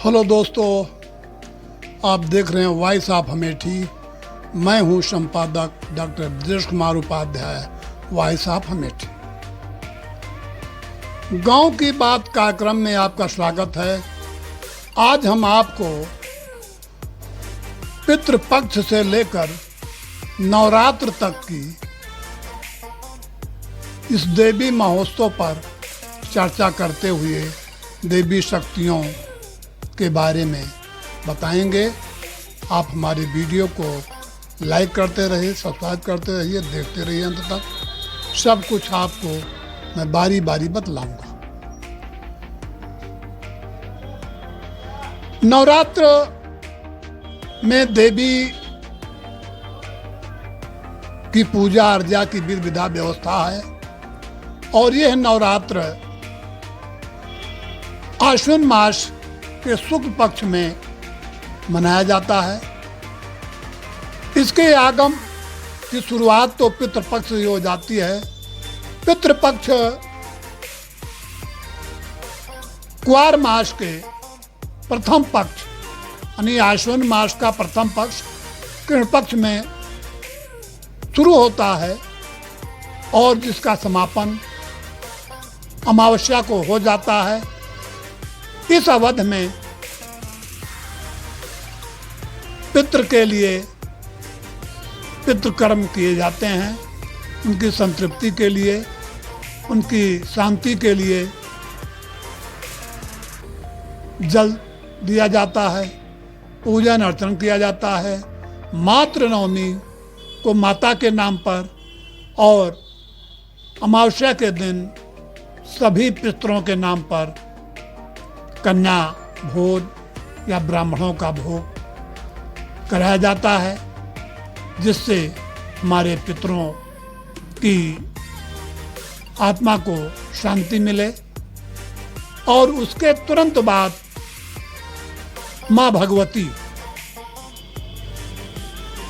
Hello दोस्तों, आप देख रहे हैं वॉइस ऑफ अमेठी। मैं हूं संपादक doctor Brajesh Kumar Upadhyay, voice of Amethi. गांव की बात कार्यक्रम में आपका स्वागत है। आज हम आपको पितृपक्ष से लेकर नवरात्र तक की इस देवी महोत्सव पर चर्चा करते हुए देवी शक्तियों के बारे में बताएंगे। आप हमारे वीडियो को लाइक करते रहिए, सब्सक्राइब करते रहिए, देखते रहिए अंत तक। सब कुछ आपको मैं बारी बारी बतलाऊंगा। नवरात्र में देवी की पूजा अर्चा की विधि विधा व्यवस्था है और यह नवरात्र आश्विन मास के शुक्ल पक्ष में मनाया जाता है। इसके आगम की शुरुआत तो पितृपक्ष से हो जाती है। पितृपक्ष कुआर मास के प्रथम पक्ष यानी आश्विन मास का प्रथम पक्ष कृष्ण पक्ष में शुरू होता है और जिसका समापन अमावस्या को हो जाता है। इस अवधि में पितृ के लिए पितृकर्म किए जाते हैं। उनकी संतृप्ति के लिए, उनकी शांति के लिए जल दिया जाता है, पूजन अर्चन किया जाता है। मातृ नवमी को माता के नाम पर और अमावस्या के दिन सभी पितरों के नाम पर कन्या भोज या ब्राह्मणों का भोग कराया जाता है, जिससे हमारे पितरों की आत्मा को शांति मिले। और उसके तुरंत बाद माँ भगवती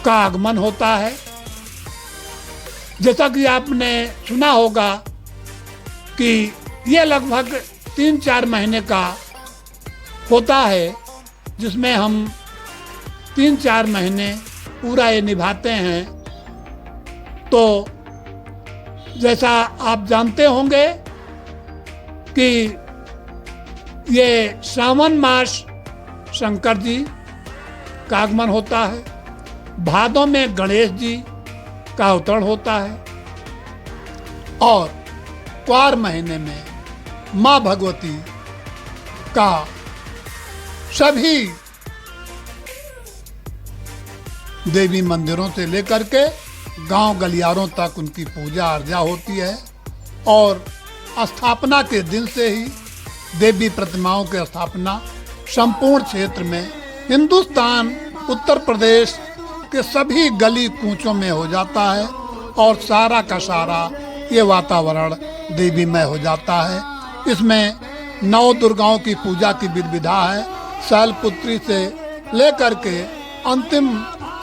का आगमन होता है। जैसा कि आपने सुना होगा कि यह लगभग 3-4 महीने का होता है, जिसमें हम 3-4 महीने पूरा ये निभाते हैं। तो जैसा आप जानते होंगे कि ये श्रावण मास शंकर जी का आगमन होता है, भादों में गणेश जी का अवतरण होता है और क्वार महीने में माँ भगवती का सभी देवी मंदिरों से लेकर के गांव गलियारों तक उनकी पूजा अर्चा होती है। और स्थापना के दिन से ही देवी प्रतिमाओं की स्थापना संपूर्ण क्षेत्र में, हिंदुस्तान, उत्तर प्रदेश के सभी गली कूचों में हो जाता है और सारा का सारा ये वातावरण देवीमय हो जाता है। इसमें 9 दुर्गाओं की पूजा की विधि विधा है। शैलपुत्री से लेकर के अंतिम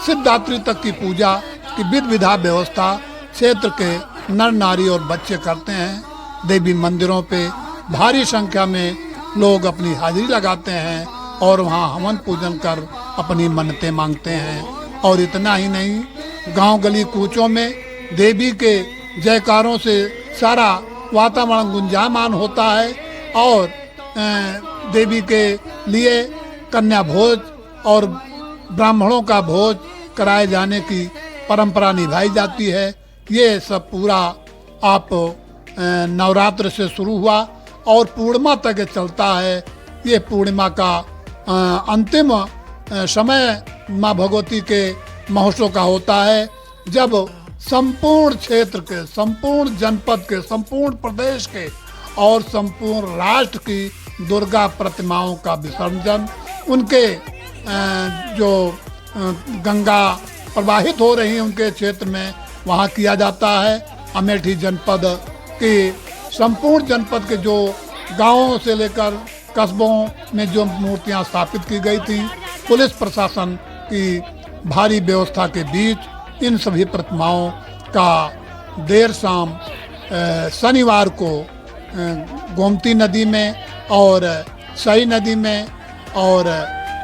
सिद्धात्री तक की पूजा की विधि विधा व्यवस्था क्षेत्र के नर नारी और बच्चे करते हैं। देवी मंदिरों पे भारी संख्या में लोग अपनी हाजिरी लगाते हैं और वहाँ हवन पूजन कर अपनी मन्नतें मांगते हैं। और इतना ही नहीं, गांव गली कूचों में देवी के जयकारों से सारा वातावरण गुंजायमान होता है और देवी के लिए कन्या भोज और ब्राह्मणों का भोज कराए जाने की परंपरा निभाई जाती है। ये सब पूरा आप नवरात्र से शुरू हुआ और पूर्णिमा तक चलता है। ये पूर्णिमा का अंतिम समय माँ भगवती के महोत्सव का होता है, जब संपूर्ण क्षेत्र के, संपूर्ण जनपद के, संपूर्ण प्रदेश के और संपूर्ण राष्ट्र की दुर्गा प्रतिमाओं का विसर्जन उनके जो गंगा प्रवाहित हो रही है उनके क्षेत्र में वहाँ किया जाता है। अमेठी जनपद के संपूर्ण जनपद के जो गांवों से लेकर कस्बों में जो मूर्तियां स्थापित की गई थी, पुलिस प्रशासन की भारी व्यवस्था के बीच इन सभी प्रतिमाओं का देर शाम शनिवार को गोमती नदी में और सई नदी में और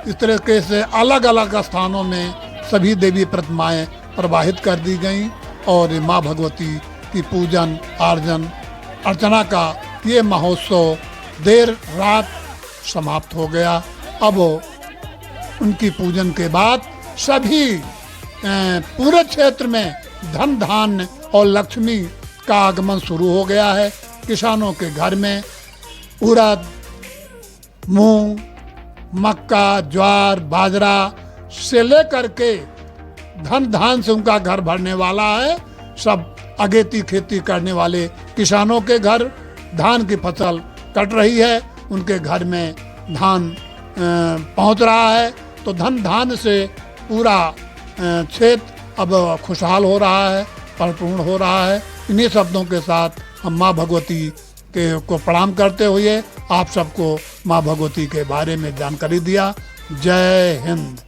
इस तरीके से अलग अलग स्थानों में सभी देवी प्रतिमाएं प्रवाहित कर दी गईं और माँ भगवती की पूजन अर्चन अर्चना का ये महोत्सव देर रात समाप्त हो गया। अब उनकी पूजन के बाद सभी पूरे क्षेत्र में धन धान्य और लक्ष्मी का आगमन शुरू हो गया है। किसानों के घर में उड़द, मूंग, मक्का, ज्वार, बाजरा से लेकर के धन धान से उनका घर भरने वाला है। सब अगेती खेती करने वाले किसानों के घर धान की फसल कट रही है, उनके घर में धान पहुंच रहा है। तो धन धान से पूरा क्षेत्र अब खुशहाल हो रहा है, परिपूर्ण हो रहा है। इन्हीं शब्दों के साथ हम माँ भगवती को प्रणाम करते हुए आप सबको माँ भगवती के बारे में जानकारी दिया। जय हिंद।